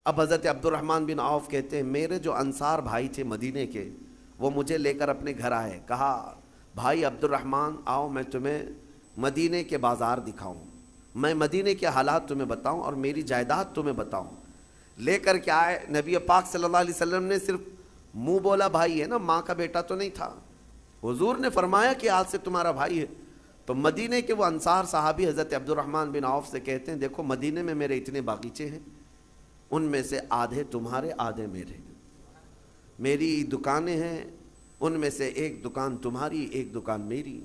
اب حضرت عبدالرحمن بن عوف کہتے ہیں میرے جو انصار بھائی تھے مدینے کے وہ مجھے لے کر اپنے گھر آئے، کہا بھائی عبدالرحمن آؤ میں تمہیں مدینے کے بازار دکھاؤں، میں مدینے کے حالات تمہیں بتاؤں اور میری جائیداد تمہیں بتاؤں۔ لے کر کے آئے، نبی پاک صلی اللہ علیہ وسلم نے صرف منہ بولا بھائی ہے نا، ماں کا بیٹا تو نہیں تھا، حضور نے فرمایا کہ آج سے تمہارا بھائی ہے۔ تو مدینے کے وہ انصار صحابی حضرت عبدالرحمن بن عوف سے کہتے ہیں دیکھو مدینے میں میرے اتنے باغیچے ہیں، ان میں سے آدھے تمہارے آدھے میرے، میری دکانیں ہیں ان میں سے ایک دکان تمہاری ایک دکان میری،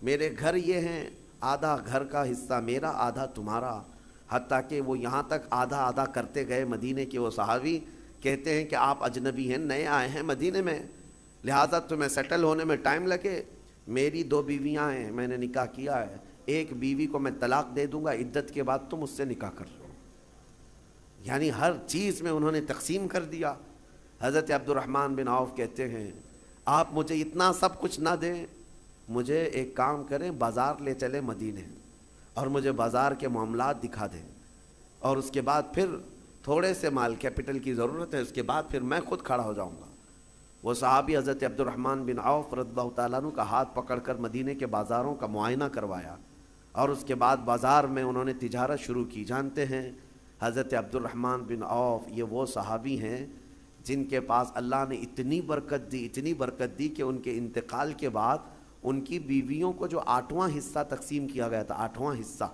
میرے گھر یہ ہیں آدھا گھر کا حصہ میرا آدھا تمہارا، حتیٰ کہ وہ یہاں تک آدھا آدھا کرتے گئے۔ مدینے کے وہ صحابی کہتے ہیں کہ آپ اجنبی ہیں، نئے آئے ہیں مدینے میں، لہٰذا تمہیں سیٹل ہونے میں ٹائم لگے، میری 2 بیویاں ہیں، میں نے نکاح کیا ہے، ایک بیوی کو میں طلاق دے دوں گا، عدت کے بعد تم اس سے نکاح کر لو۔ یعنی ہر چیز میں انہوں نے تقسیم کر دیا۔ حضرت عبدالرحمن بن عوف کہتے ہیں آپ مجھے اتنا سب کچھ نہ دیں، مجھے ایک کام کریں بازار لے چلے مدینے اور مجھے بازار کے معاملات دکھا دیں، اور اس کے بعد پھر تھوڑے سے مال کیپٹل کی ضرورت ہے، اس کے بعد پھر میں خود کھڑا ہو جاؤں گا۔ وہ صحابی حضرت عبدالرحمن بن عوف رضی اللہ تعالیٰ عنہ کا ہاتھ پکڑ کر مدینے کے بازاروں کا معائنہ کروایا، اور اس کے بعد بازار میں انہوں نے تجارت شروع کی۔ جانتے ہیں حضرت عبدالرحمن بن عوف یہ وہ صحابی ہیں جن کے پاس اللہ نے اتنی برکت دی کہ ان کے انتقال کے بعد ان کی بیویوں کو جو 8واں حصہ تقسیم کیا گیا تھا، 8واں حصہ،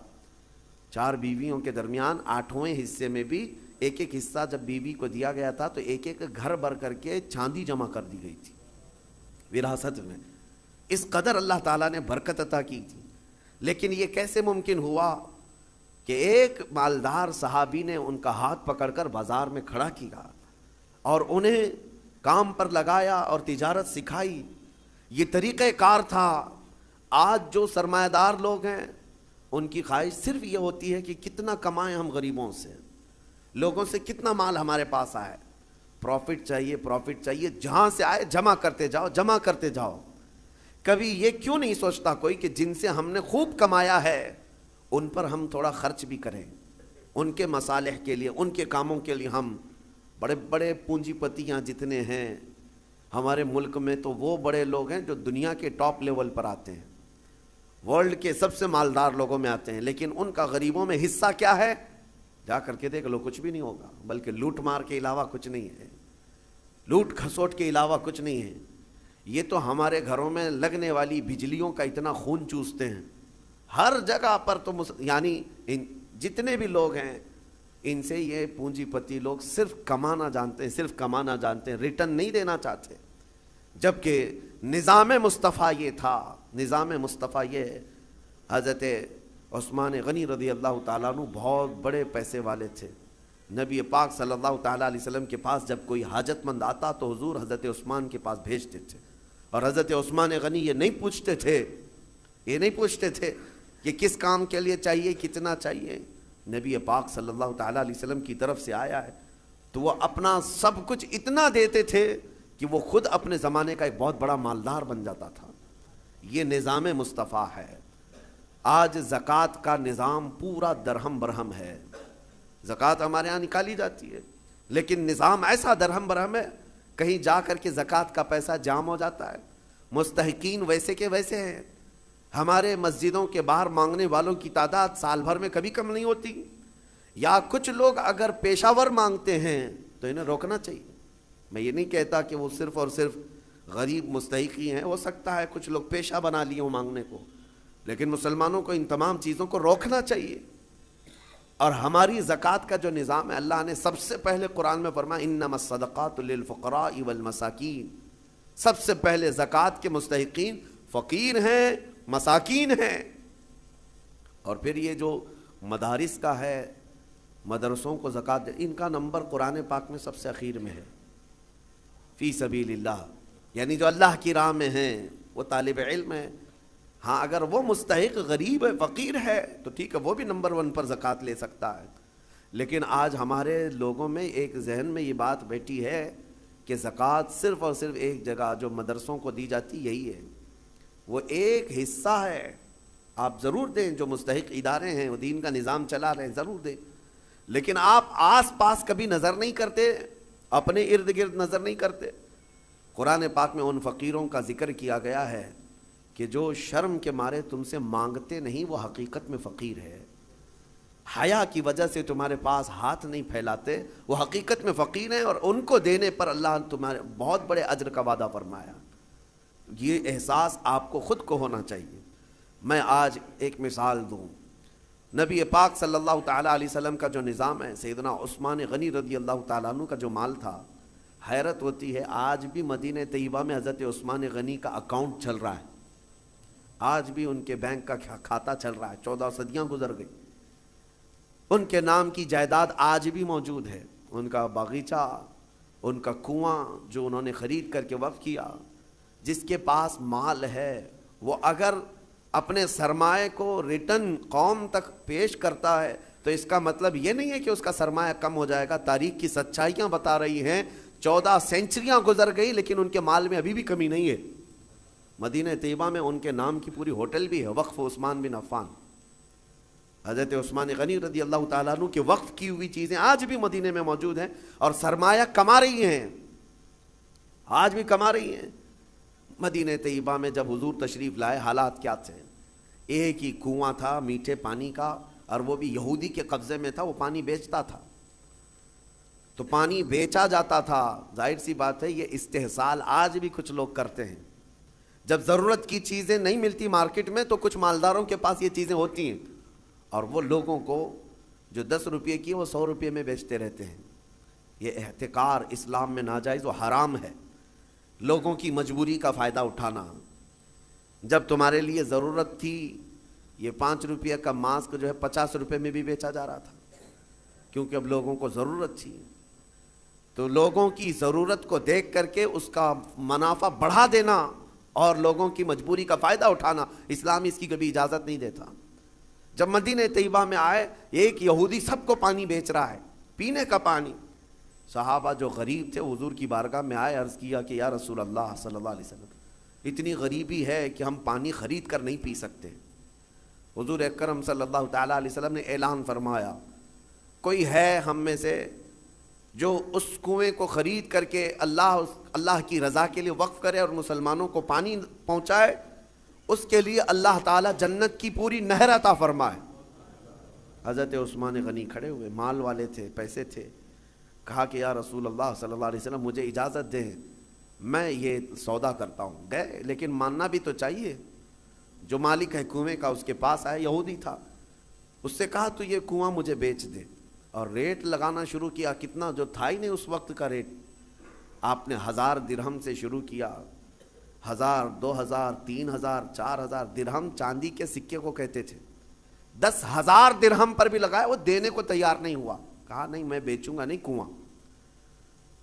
4 بیویوں کے درمیان 8ویں حصے میں بھی ایک ایک حصہ جب بیوی کو دیا گیا تھا تو ایک ایک گھر بھر کر کے چاندی جمع کر دی گئی تھی وراثت میں، اس قدر اللہ تعالیٰ نے برکت عطا کی تھی۔ لیکن یہ کیسے ممکن ہوا کہ ایک مالدار صحابی نے ان کا ہاتھ پکڑ کر بازار میں کھڑا کیا اور انہیں کام پر لگایا اور تجارت سکھائی؟ یہ طریقہ کار تھا۔ آج جو سرمایہ دار لوگ ہیں ان کی خواہش صرف یہ ہوتی ہے کہ کتنا کمائیں ہم غریبوں سے، لوگوں سے کتنا مال ہمارے پاس آئے، پروفٹ چاہیے، جہاں سے آئے جمع کرتے جاؤ۔ کبھی یہ کیوں نہیں سوچتا کوئی کہ جن سے ہم نے خوب کمایا ہے ان پر ہم تھوڑا خرچ بھی کریں، ان کے مصالح کے لیے، ان کے کاموں کے لیے۔ ہم بڑے بڑے پونجی پتیاں جتنے ہیں ہمارے ملک میں تو وہ بڑے لوگ ہیں جو دنیا کے ٹاپ لیول پر آتے ہیں، ورلڈ کے سب سے مالدار لوگوں میں آتے ہیں، لیکن ان کا غریبوں میں حصہ کیا ہے؟ جا کر کے دیکھ لو، کچھ بھی نہیں ہوگا، بلکہ لوٹ مار کے علاوہ کچھ نہیں ہے، لوٹ کھسوٹ کے علاوہ کچھ نہیں ہے۔ یہ تو ہمارے گھروں میں لگنے والی بجلیوں کا اتنا خون چوستے ہیں، ہر جگہ پر تو یعنی جتنے بھی لوگ ہیں ان سے یہ پونجی پتی لوگ صرف کمانا جانتے ہیں، ریٹرن نہیں دینا چاہتے۔ جبکہ نظام مصطفیٰ یہ تھا، حضرت عثمان غنی رضی اللہ تعالیٰ عنہ بہت بڑے پیسے والے تھے۔ نبی پاک صلی اللہ تعالیٰ علیہ وسلم کے پاس جب کوئی حاجت مند آتا تو حضور حضرت عثمان کے پاس بھیجتے تھے، اور حضرت عثمان غنی یہ نہیں پوچھتے تھے کہ کس کام کے لیے چاہیے، کتنا چاہیے، نبی پاک صلی اللہ تعالیٰ علیہ وسلم کی طرف سے آیا ہے تو وہ اپنا سب کچھ اتنا دیتے تھے کہ وہ خود اپنے زمانے کا ایک بہت بڑا مالدار بن جاتا تھا۔ یہ نظام مصطفیٰ ہے۔ آج زکوٰۃ کا نظام پورا درہم برہم ہے، زکوٰۃ ہمارے ہاں نکالی جاتی ہے لیکن نظام ایسا درہم برہم ہے، کہیں جا کر کے زکوٰۃ کا پیسہ جام ہو جاتا ہے، مستحقین ویسے کے ویسے ہیں۔ ہمارے مسجدوں کے باہر مانگنے والوں کی تعداد سال بھر میں کبھی کم نہیں ہوتی، یا کچھ لوگ اگر پیشہ ور مانگتے ہیں تو انہیں روکنا چاہیے۔ میں یہ نہیں کہتا کہ وہ صرف اور صرف غریب مستحقی ہیں، ہو سکتا ہے کچھ لوگ پیشہ بنا لیے ہوں مانگنے کو، لیکن مسلمانوں کو ان تمام چیزوں کو روکنا چاہیے۔ اور ہماری زکوٰۃ کا جو نظام ہے، اللہ نے سب سے پہلے قرآن میں فرمایا انما الصدقات للفقراء والمساکین، سب سے پہلے زکوٰۃ کے مستحقین فقیر ہیں، مساکین ہیں۔ اور پھر یہ جو مدارس کا ہے، مدرسوں کو زکوٰۃ، ان کا نمبر قرآن پاک میں سب سے اخیر میں ہے، فی سبیل اللہ، یعنی جو اللہ کی راہ میں ہیں وہ طالب علم ہے۔ ہاں اگر وہ مستحق غریب ہے، فقیر ہے تو ٹھیک ہے، وہ بھی نمبر 1 پر زکوٰۃ لے سکتا ہے۔ لیکن آج ہمارے لوگوں میں ایک ذہن میں یہ بات بیٹھی ہے کہ زکوٰۃ صرف اور صرف ایک جگہ جو مدرسوں کو دی جاتی یہی ہے، وہ ایک حصہ ہے، آپ ضرور دیں، جو مستحق ادارے ہیں وہ دین کا نظام چلا رہے ہیں ضرور دیں، لیکن آپ آس پاس کبھی نظر نہیں کرتے، اپنے ارد گرد نظر نہیں کرتے۔ قرآن پاک میں ان فقیروں کا ذکر کیا گیا ہے کہ جو شرم کے مارے تم سے مانگتے نہیں، وہ حقیقت میں فقیر ہے۔ حیا کی وجہ سے تمہارے پاس ہاتھ نہیں پھیلاتے، وہ حقیقت میں فقیر ہیں، اور ان کو دینے پر اللہ نے تمہارے بہت بڑے اجر کا وعدہ فرمایا۔ یہ احساس آپ کو خود کو ہونا چاہیے۔ میں آج ایک مثال دوں، نبی پاک صلی اللہ تعالیٰ علیہ وسلم کا جو نظام ہے، سیدنا عثمان غنی رضی اللہ تعالیٰ عنہ کا جو مال تھا، حیرت ہوتی ہے آج بھی مدینہ طیبہ میں حضرت عثمان غنی کا اکاؤنٹ چل رہا ہے، آج بھی ان کے بینک کا کھاتا چل رہا ہے، 14 صدیاں گزر گئی، ان کے نام کی جائیداد آج بھی موجود ہے، ان کا باغیچہ، ان کا کنواں جو انہوں نے خرید کر کے وقف کیا۔ جس کے پاس مال ہے وہ اگر اپنے سرمایہ کو ریٹرن قوم تک پیش کرتا ہے تو اس کا مطلب یہ نہیں ہے کہ اس کا سرمایہ کم ہو جائے گا۔ تاریخ کی سچائیاں بتا رہی ہیں 14 سینچریاں گزر گئی لیکن ان کے مال میں ابھی بھی کمی نہیں ہے۔ مدینہ طیبہ میں ان کے نام کی پوری ہوٹل بھی ہے، وقف عثمان بن عفان۔ حضرت عثمان غنی رضی اللہ تعالیٰ عنہ کے وقف کی ہوئی چیزیں آج بھی مدینے میں موجود ہیں اور سرمایہ کما رہی ہیں، آج بھی کما رہی ہیں۔ مدینہ طیبہ میں جب حضور تشریف لائے حالات کیا تھے؟ ایک ہی کنواں تھا میٹھے پانی کا، اور وہ بھی یہودی کے قبضے میں تھا، وہ پانی بیچتا تھا، تو پانی بیچا جاتا تھا۔ ظاہر سی بات ہے یہ استحصال آج بھی کچھ لوگ کرتے ہیں۔ جب ضرورت کی چیزیں نہیں ملتی مارکیٹ میں تو کچھ مالداروں کے پاس یہ چیزیں ہوتی ہیں، اور وہ لوگوں کو جو 10 روپے کی وہ 100 روپے میں بیچتے رہتے ہیں۔ یہ احتکار اسلام میں ناجائز و حرام ہے، لوگوں کی مجبوری کا فائدہ اٹھانا۔ جب تمہارے لیے ضرورت تھی، یہ 5 روپے کا ماسک جو ہے 50 روپے میں بھی بیچا جا رہا تھا، کیونکہ اب لوگوں کو ضرورت تھی، تو لوگوں کی ضرورت کو دیکھ کر کے اس کا منافع بڑھا دینا اور لوگوں کی مجبوری کا فائدہ اٹھانا، اسلام اس کی کبھی اجازت نہیں دیتا۔ جب مدینہ طیبہ میں آئے، ایک یہودی سب کو پانی بیچ رہا ہے، پینے کا پانی۔ صحابہ جو غریب تھے حضور کی بارگاہ میں آئے، عرض کیا کہ یا رسول اللہ صلی اللہ علیہ وسلم، اتنی غریبی ہے کہ ہم پانی خرید کر نہیں پی سکتے۔ حضور اکرم صلی اللہ تعالیٰ علیہ وسلم نے اعلان فرمایا، کوئی ہے ہم میں سے جو اس کنویں کو خرید کر کے اللہ کی رضا کے لیے وقف کرے اور مسلمانوں کو پانی پہنچائے، اس کے لیے اللہ تعالیٰ جنت کی پوری نہر عطا فرمائے۔ حضرت عثمان غنی کھڑے ہوئے، مال والے تھے، پیسے تھے، کہا کہ یا رسول اللہ صلی اللہ علیہ وسلم مجھے اجازت دیں، میں یہ سودا کرتا ہوں۔ گئے، لیکن ماننا بھی تو چاہیے۔ جو مالک ہے کنویں کا اس کے پاس آیا، یہودی تھا، اس سے کہا تو یہ کنواں مجھے بیچ دے، اور ریٹ لگانا شروع کیا، کتنا جو تھا ہی نہیں اس وقت کا ریٹ۔ آپ نے 1000 درہم سے شروع کیا، 1000، 2000، 3000، 4000 درہم چاندی کے سکے کو کہتے تھے۔ 10,000 درہم پر بھی لگایا، وہ دینے کو تیار نہیں ہوا، کہا نہیں میں بیچوں گا نہیں کنواں۔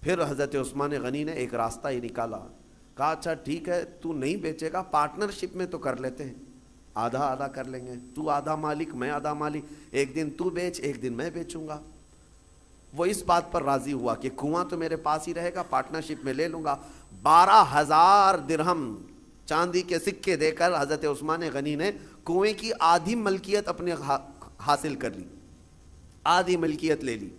پھر حضرت عثمان غنی نے ایک راستہ ہی نکالا، کہا اچھا ٹھیک ہے تو نہیں بیچے گا، پارٹنرشپ میں تو کر لیتے ہیں، آدھا آدھا کر لیں گے، تو آدھا مالک میں آدھا مالک، ایک دن تو بیچ ایک دن میں بیچوں گا۔ وہ اس بات پر راضی ہوا کہ کنواں تو میرے پاس ہی رہے گا، پارٹنرشپ میں لے لوں گا۔ 12,000 درہم چاندی کے سکے دے کر حضرت عثمان غنی نے کنویں کی آدھی ملکیت اپنے حاصل کر لی، آدھی ملکیت لے لی۔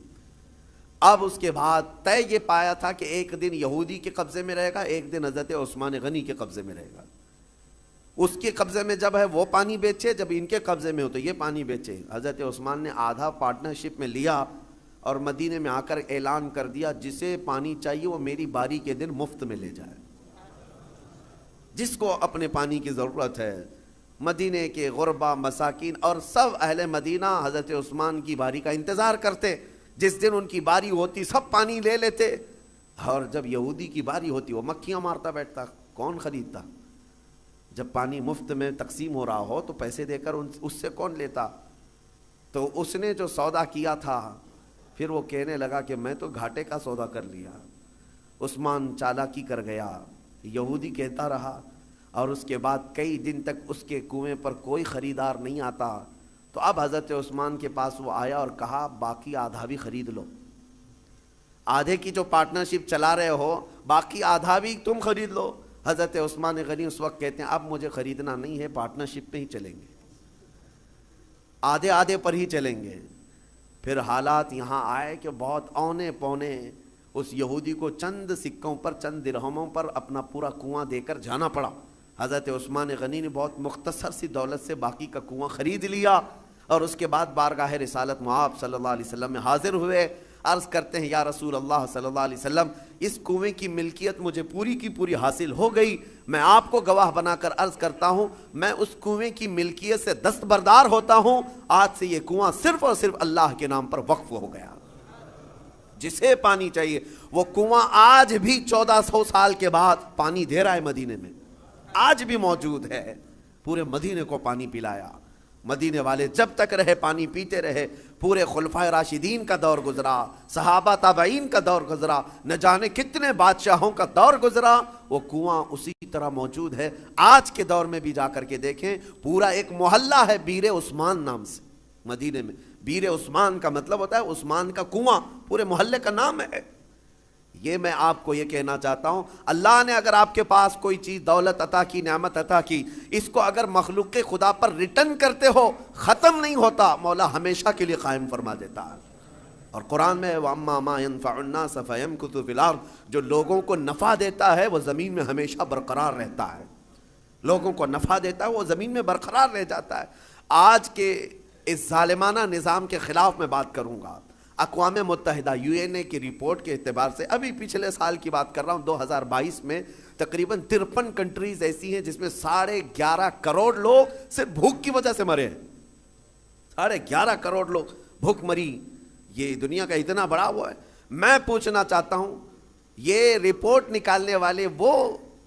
اب اس کے بعد طے یہ پایا تھا کہ ایک دن یہودی کے قبضے میں رہے گا، ایک دن حضرت عثمان غنی کے قبضے میں رہے گا۔ اس کے قبضے میں جب ہے وہ پانی بیچے، جب ان کے قبضے میں ہو تو یہ پانی بیچے۔ حضرت عثمان نے آدھا پارٹنرشپ میں لیا اور مدینے میں آ کر اعلان کر دیا جسے پانی چاہیے وہ میری باری کے دن مفت میں لے جائے، جس کو اپنے پانی کی ضرورت ہے۔ مدینے کے غربا، مساکین اور سب اہل مدینہ حضرت عثمان کی باری کا انتظار کرتے، جس دن ان کی باری ہوتی سب پانی لے لیتے، اور جب یہودی کی باری ہوتی وہ مکھیاں مارتا بیٹھتا، کون خریدتا؟ جب پانی مفت میں تقسیم ہو رہا ہو تو پیسے دے کر اس سے کون لیتا؟ تو اس نے جو سودا کیا تھا پھر وہ کہنے لگا کہ میں تو گھاٹے کا سودا کر لیا۔ عثمان چالاکی کر گیا، یہودی کہتا رہا، اور اس کے بعد کئی دن تک اس کے کنویں پر کوئی خریدار نہیں آتا۔ تو اب حضرت عثمان کے پاس وہ آیا اور کہا باقی آدھا بھی خرید لو، آدھے کی جو پارٹنرشپ چلا رہے ہو باقی آدھا بھی تم خرید لو۔ حضرت عثمان غنی اس وقت کہتے ہیں اب مجھے خریدنا نہیں ہے، پارٹنرشپ میں ہی چلیں گے، آدھے آدھے پر ہی چلیں گے۔ پھر حالات یہاں آئے کہ بہت اونے پونے اس یہودی کو چند سکوں پر چند درہموں پر اپنا پورا کنواں دے کر جانا پڑا. حضرت عثمان غنی نے بہت مختصر سی دولت سے باقی کا کنواں خرید لیا اور اس کے بعد بارگاہ رسالت مآب صلی اللہ علیہ وسلم میں حاضر ہوئے. عرض کرتے ہیں یا رسول اللہ صلی اللہ علیہ وسلم اس کنویں کی ملکیت مجھے پوری کی پوری حاصل ہو گئی. میں آپ کو گواہ بنا کر عرض کرتا ہوں میں اس کنویں کی ملکیت سے دستبردار ہوتا ہوں. آج سے یہ کنواں صرف اور صرف اللہ کے نام پر وقف ہو گیا. جسے پانی چاہیے وہ کنواں آج بھی 1400 سال کے بعد پانی دے رہا ہے مدینے میں, آج بھی موجود ہے. پورے مدینے کو پانی پلایا. مدینے والے جب تک رہے پانی پیتے رہے. پورے خلفائے راشدین کا دور گزرا, صحابہ تابعین کا دور گزرا, نہ جانے کتنے بادشاہوں کا دور گزرا, وہ کنواں اسی طرح موجود ہے. آج کے دور میں بھی جا کر کے دیکھیں پورا ایک محلہ ہے بیر عثمان نام سے مدینے میں. بیر عثمان کا مطلب ہوتا ہے عثمان کا کنواں, پورے محلے کا نام ہے. یہ میں آپ کو یہ کہنا چاہتا ہوں اللہ نے اگر آپ کے پاس کوئی چیز دولت عطا کی, نعمت عطا کی, اس کو اگر مخلوق خدا پر ریٹرن کرتے ہو ختم نہیں ہوتا, مولا ہمیشہ کے لیے قائم فرما دیتا ہے. اور قرآن میں وَأَمَّا مَا يَنْفَعُ النَّاسَ فَيَمْكُثُ فِي الْأَرْضِ, جو لوگوں کو نفع دیتا ہے وہ زمین میں ہمیشہ برقرار رہتا ہے. لوگوں کو نفع دیتا ہے وہ زمین میں برقرار رہ جاتا ہے. آج کے اس ظالمانہ نظام کے خلاف میں بات کروں گا. اقوام متحدہ UN کی رپورٹ کے اعتبار سے ابھی پچھلے سال کی بات کر رہا ہوں 2022 میں تقریباً 53 کنٹریز ایسی ہیں جس میں 11.5 کروڑ لوگ صرف بھوک کی وجہ سے مرے ہیں. 11.5 کروڑ لوگ بھوک مری. یہ دنیا کا اتنا بڑا وہ ہے. میں پوچھنا چاہتا ہوں یہ رپورٹ نکالنے والے وہ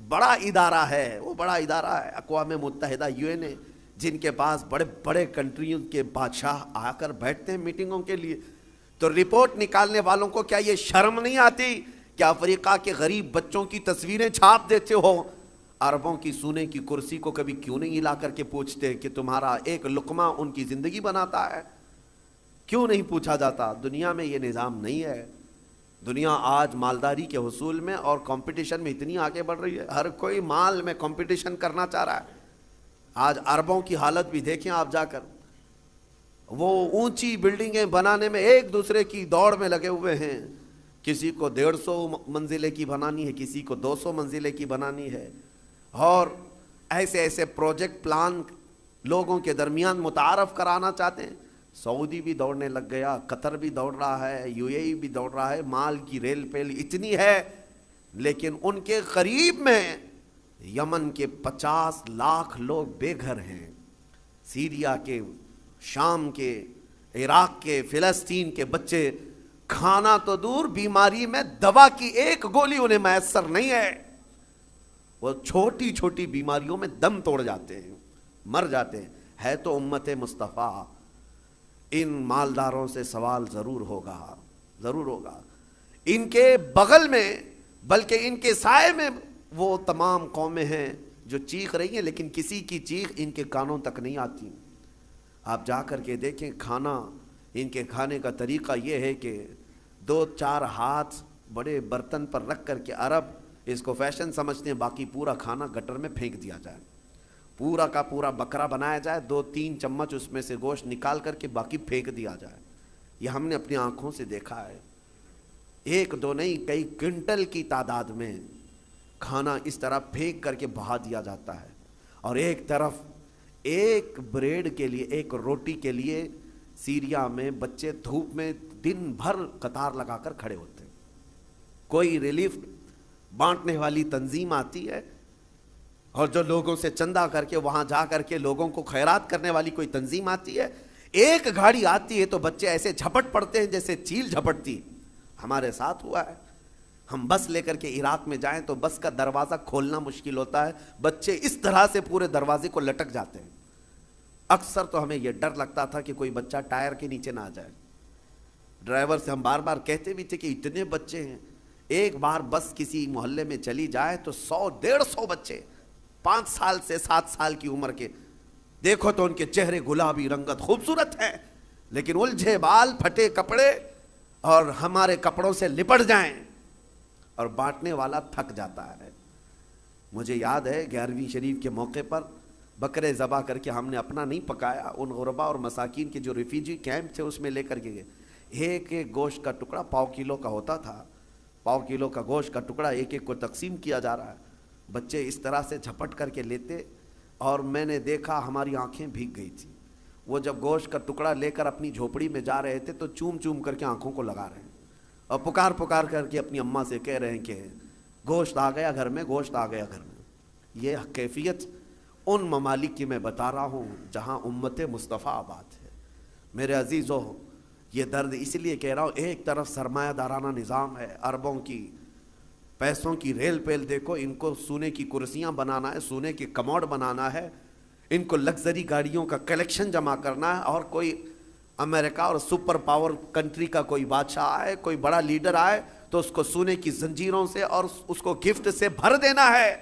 بڑا ادارہ ہے, وہ بڑا ادارہ ہے اقوام متحدہ UN, جن کے پاس بڑے بڑے کنٹریوں کے بادشاہ آ کر بیٹھتے ہیں میٹنگوں کے لیے. تو رپورٹ نکالنے والوں کو کیا یہ شرم نہیں آتی کہ افریقہ کے غریب بچوں کی تصویریں چھاپ دیتے ہو؟ عربوں کی سونے کی کرسی کو کبھی کیوں نہیں لا کر کے پوچھتے کہ تمہارا ایک لقمہ ان کی زندگی بناتا ہے؟ کیوں نہیں پوچھا جاتا؟ دنیا میں یہ نظام نہیں ہے. دنیا آج مالداری کے حصول میں اور کمپٹیشن میں اتنی آگے بڑھ رہی ہے, ہر کوئی مال میں کمپٹیشن کرنا چاہ رہا ہے. آج عربوں کی حالت بھی دیکھیں آپ جا کر, وہ اونچی بلڈنگیں بنانے میں ایک دوسرے کی دوڑ میں لگے ہوئے ہیں. کسی کو 150 منزلے کی بنانی ہے, کسی کو 200 منزلے کی بنانی ہے, اور ایسے ایسے پروجیکٹ پلان لوگوں کے درمیان متعارف کرانا چاہتے ہیں. سعودی بھی دوڑنے لگ گیا, قطر بھی دوڑ رہا ہے, UAE بھی دوڑ رہا ہے. مال کی ریل پیل اتنی ہے, لیکن ان کے قریب میں یمن کے 50 لاکھ لوگ بے گھر ہیں. سیریا کے, شام کے, عراق کے, فلسطین کے بچے کھانا تو دور, بیماری میں دوا کی ایک گولی انہیں میسر نہیں ہے. وہ چھوٹی چھوٹی بیماریوں میں دم توڑ جاتے ہیں, مر جاتے ہیں. ہے تو امت مصطفیٰ. ان مالداروں سے سوال ضرور ہوگا, ضرور ہوگا. ان کے بغل میں بلکہ ان کے سائے میں وہ تمام قومیں ہیں جو چیخ رہی ہیں, لیکن کسی کی چیخ ان کے کانوں تک نہیں آتی. آپ جا کر کے دیکھیں کھانا, ان کے کھانے کا طریقہ یہ ہے کہ 2-4 ہاتھ بڑے برتن پر رکھ کر کے عرب اس کو فیشن سمجھتے ہیں, باقی پورا کھانا گٹر میں پھینک دیا جائے. پورا کا پورا بکرا بنایا جائے, 2-3 چمچ اس میں سے گوشت نکال کر کے باقی پھینک دیا جائے. یہ ہم نے اپنی آنکھوں سے دیکھا ہے. 1-2 نہیں, کئی کنٹل کی تعداد میں کھانا اس طرح پھینک کر کے بہا دیا جاتا ہے. اور ایک طرف ایک بریڈ کے لیے, ایک روٹی کے لیے سیریا میں بچے دھوپ میں دن بھر قطار لگا کر کھڑے ہوتے ہیں. کوئی ریلیف بانٹنے والی تنظیم آتی ہے, اور جو لوگوں سے چندہ کر کے وہاں جا کر کے لوگوں کو خیرات کرنے والی کوئی تنظیم آتی ہے. ایک گاڑی آتی ہے تو بچے ایسے جھپٹ پڑتے ہیں جیسے چیل جھپٹتی. ہمارے ساتھ ہوا ہے. ہم بس لے کر کے عراق میں جائیں تو بس کا دروازہ کھولنا مشکل ہوتا ہے, بچے اس طرح سے پورے دروازے کو لٹک جاتے ہیں. اکثر تو ہمیں یہ ڈر لگتا تھا کہ کوئی بچہ ٹائر کے نیچے نہ آ جائے. ڈرائیور سے ہم بار بار کہتے بھی تھے کہ اتنے بچے ہیں, ایک بار بس کسی محلے میں چلی جائے تو 100-150 بچے 5 سال سے 7 سال کی عمر کے, دیکھو تو ان کے چہرے گلابی رنگت خوبصورت ہے, لیکن الجھے بال, پھٹے کپڑے, اور ہمارے کپڑوں سے لپٹ جائیں, اور بانٹنے والا تھک جاتا ہے. مجھے یاد ہے 11ویں شریف کے موقع پر بکرے ذبح کر کے ہم نے اپنا نہیں پکایا, ان غربا اور مساکین کے جو ریفیوجی کیمپ تھے اس میں لے کر کے گئے. ایک ایک گوشت کا ٹکڑا 1.25 کلو کا ہوتا تھا، 1.25 کلو کا گوشت کا ٹکڑا ایک ایک کو تقسیم کیا جا رہا ہے، بچے اس طرح سے جھپٹ کر کے لیتے، اور میں نے دیکھا ہماری آنکھیں بھیگ گئی تھی۔ وہ جب گوشت کا ٹکڑا لے کر اپنی جھوپڑی میں جا رہے تھے تو چوم چوم کر کے آنکھوں کو لگا رہے ہیں اور پکار پکار کر کے اپنی اماں سے کہہ رہے ہیں کہ گوشت آ گیا گھر میں، گوشت آ گیا گھر میں۔ یہ کیفیت ان ممالک کی میں بتا رہا ہوں جہاں امت مصطفیٰ آباد ہے۔ میرے عزیزو، یہ درد اس لیے کہہ رہا ہوں، ایک طرف سرمایہ دارانہ نظام ہے، اربوں کی پیسوں کی ریل پیل دیکھو، ان کو سونے کی کرسیاں بنانا ہے، سونے کے کموڈ بنانا ہے، ان کو لگژری گاڑیوں کا کلیکشن جمع کرنا ہے، اور کوئی امریکہ اور سپر پاور کنٹری کا کوئی بادشاہ آئے، کوئی بڑا لیڈر آئے تو اس کو سونے کی زنجیروں سے اور اس کو گفٹ سے بھر دینا ہے،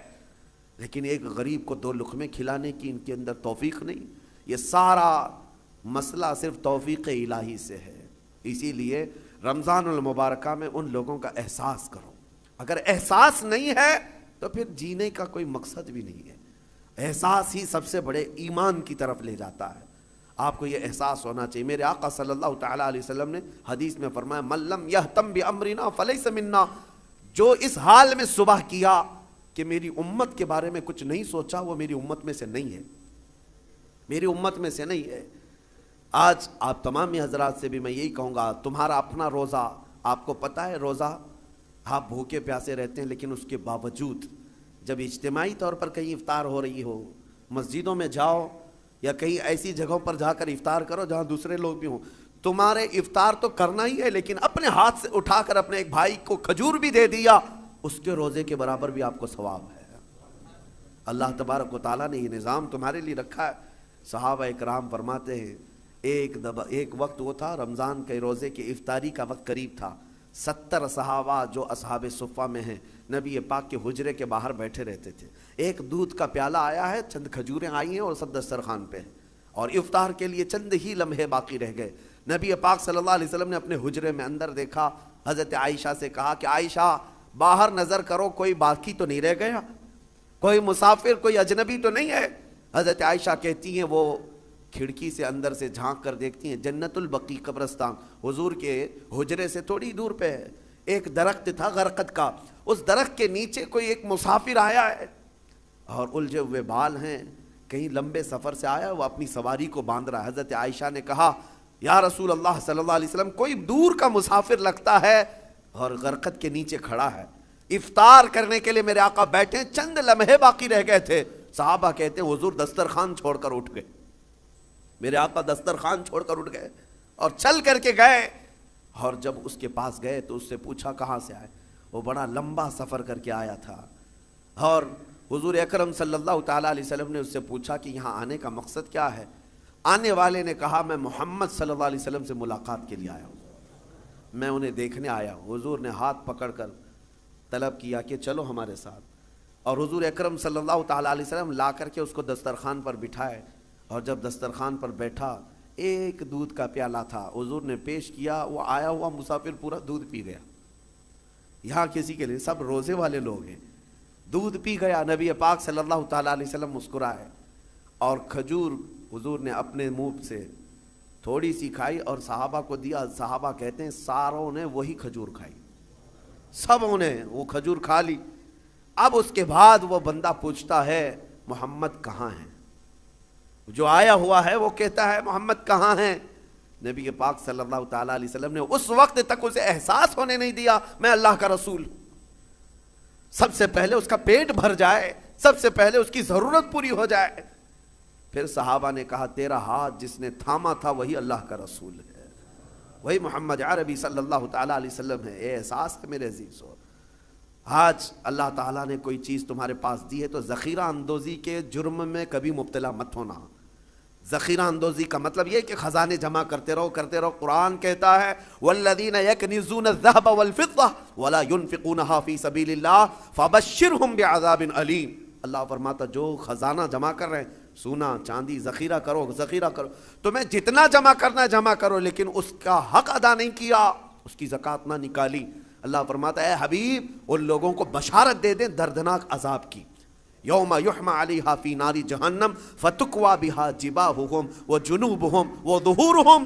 لیکن ایک غریب کو 2 لقمے کھلانے کی ان کے اندر توفیق نہیں۔ یہ سارا مسئلہ صرف توفیق الہی سے ہے۔ اسی لیے رمضان المبارکہ میں ان لوگوں کا احساس کرو۔ اگر احساس نہیں ہے تو پھر جینے کا کوئی مقصد بھی نہیں ہے۔ احساس ہی سب سے بڑے ایمان کی طرف لے جاتا ہے۔ آپ کو یہ احساس ہونا چاہیے۔ میرے آقا صلی اللہ تعالیٰ علیہ وسلم نے حدیث میں فرمایا من لم یہتم بامرنا فلیس منا، جو اس حال میں صبح کیا کہ میری امت کے بارے میں کچھ نہیں سوچا، وہ میری امت میں سے نہیں ہے، میری امت میں سے نہیں ہے۔ آج آپ تمام حضرات سے بھی میں یہی کہوں گا، تمہارا اپنا روزہ، آپ کو پتہ ہے روزہ آپ بھوکے پیاسے رہتے ہیں، لیکن اس کے باوجود جب اجتماعی طور پر کہیں افطار ہو رہی ہو، مسجدوں میں جاؤ یا کہیں ایسی جگہوں پر جا کر افطار کرو جہاں دوسرے لوگ بھی ہوں، تمہارے افطار تو کرنا ہی ہے، لیکن اپنے ہاتھ سے اٹھا کر اپنے ایک بھائی کو کھجور بھی دے دیا، اس کے روزے کے برابر بھی آپ کو ثواب ہے۔ اللہ تبارک و تعالیٰ نے یہ نظام تمہارے لیے رکھا ہے۔ صحابہ اکرام فرماتے ہیں ایک وقت وہ تھا، رمضان کے روزے کے افطاری کا وقت قریب تھا، 70 صحابہ جو اصحاب صفہ میں ہیں نبی پاک کے حجرے کے باہر بیٹھے رہتے تھے۔ ایک دودھ کا پیالہ آیا ہے، چند کھجوریں آئی ہیں اور سب دسترخوان پہ ہیں، اور افطار کے لیے چند ہی لمحے باقی رہ گئے۔ نبی پاک صلی اللہ علیہ وسلم نے اپنے حجرے میں اندر دیکھا، حضرت عائشہ سے کہا کہ عائشہ باہر نظر کرو، کوئی باقی تو نہیں رہ گیا، کوئی مسافر، کوئی اجنبی تو نہیں ہے۔ حضرت عائشہ کہتی ہیں وہ کھڑکی سے اندر سے جھانک کر دیکھتی ہیں، جنت البقیع قبرستان حضور کے حجرے سے تھوڑی دور پہ ہے، ایک درخت تھا غرقد کا، اس درخت کے نیچے کوئی ایک مسافر آیا ہے اور الجھے ہوئے بال ہیں، کہیں لمبے سفر سے آیا، وہ اپنی سواری کو باندھ رہا ہے۔ حضرت عائشہ نے کہا یا رسول اللہ صلی اللہ علیہ وسلم، کوئی دور کا مسافر لگتا ہے اور غرقد کے نیچے کھڑا ہے، افطار کرنے کے لیے میرے آقا بیٹھے، چند لمحے باقی رہ گئے تھے۔ صحابہ کہتے ہیں حضور دسترخوان چھوڑ کر اٹھ گئے، میرے آقا دسترخوان چھوڑ کر اٹھ گئے اور چل کر کے گئے، اور جب اس کے پاس گئے تو اس سے پوچھا کہاں سے آئے، وہ بڑا لمبا سفر کر کے آیا تھا، اور حضور اکرم صلی اللہ تعالیٰ علیہ وسلم نے اس سے پوچھا کہ یہاں آنے کا مقصد کیا ہے؟ آنے والے نے کہا میں محمد صلی اللہ علیہ وسلم سے ملاقات کے لیے آیا ہوں، میں انہیں دیکھنے آیا ہوں۔ حضور نے ہاتھ پکڑ کر طلب کیا کہ چلو ہمارے ساتھ، اور حضور اکرم صلی اللہ تعالیٰ علیہ وسلم لا کر کے اس کو دسترخوان پر بٹھائے، اور جب دسترخوان پر بیٹھا ایک دودھ کا پیالہ تھا، حضور نے پیش کیا، وہ آیا ہوا مسافر پورا دودھ پی گیا۔ یہاں کسی کے لیے سب روزے والے لوگ ہیں، دودھ پی گیا۔ نبی پاک صلی اللہ تعالیٰ علیہ وسلم مسکرائے، اور کھجور حضور نے اپنے منہ سے تھوڑی سی کھائی اور صحابہ کو دیا۔ صحابہ کہتے ہیں ساروں نے وہی کھجور کھائی، سبوں نے وہ کھجور کھا لی۔ اب اس کے بعد وہ بندہ پوچھتا ہے محمد کہاں ہیں؟ جو آیا ہوا ہے وہ کہتا ہے محمد کہاں ہیں؟ نبی پاک صلی اللہ تعالیٰ علیہ وسلم نے اس وقت تک اسے احساس ہونے نہیں دیا میں اللہ کا رسول۔ سب سے پہلے اس کا پیٹ بھر جائے، سب سے پہلے اس کی ضرورت پوری ہو جائے۔ پھر صحابہ نے کہا تیرا ہاتھ جس نے تھاما تھا وہی اللہ کا رسول ہے، وہی محمد عربی صلی اللہ تعالیٰ علیہ وسلم ہے۔ اے احساس ہے میرے عزیزو، آج اللہ تعالیٰ نے کوئی چیز تمہارے پاس دی ہے تو ذخیرہ اندوزی کے جرم میں کبھی مبتلا مت ہونا۔ ذخیرہ اندوزی کا مطلب یہ کہ خزانے جمع کرتے رہو کرتے رہو۔ قرآن کہتا ہے والذین یکنزون الذهب والفضة ولا ينفقونها في سبیل اللہ فبشرهم بعذاب علیم۔ اللہ فرماتا جو خزانہ جمع کر رہے ہیں، سونا چاندی ذخیرہ کرو تمہیں جتنا جمع کرنا ہے جمع کرو، لیکن اس کا حق ادا نہیں کیا، اس کی زکوٰۃ نہ نکالی، اللہ فرماتا ہے اے حبیب ان لوگوں کو بشارت دے دیں دردناک عذاب کی۔ یوم یحمى علیہا فی نار جہنم فتکوی بہا جباہہم وجنوبہم وظہورہم،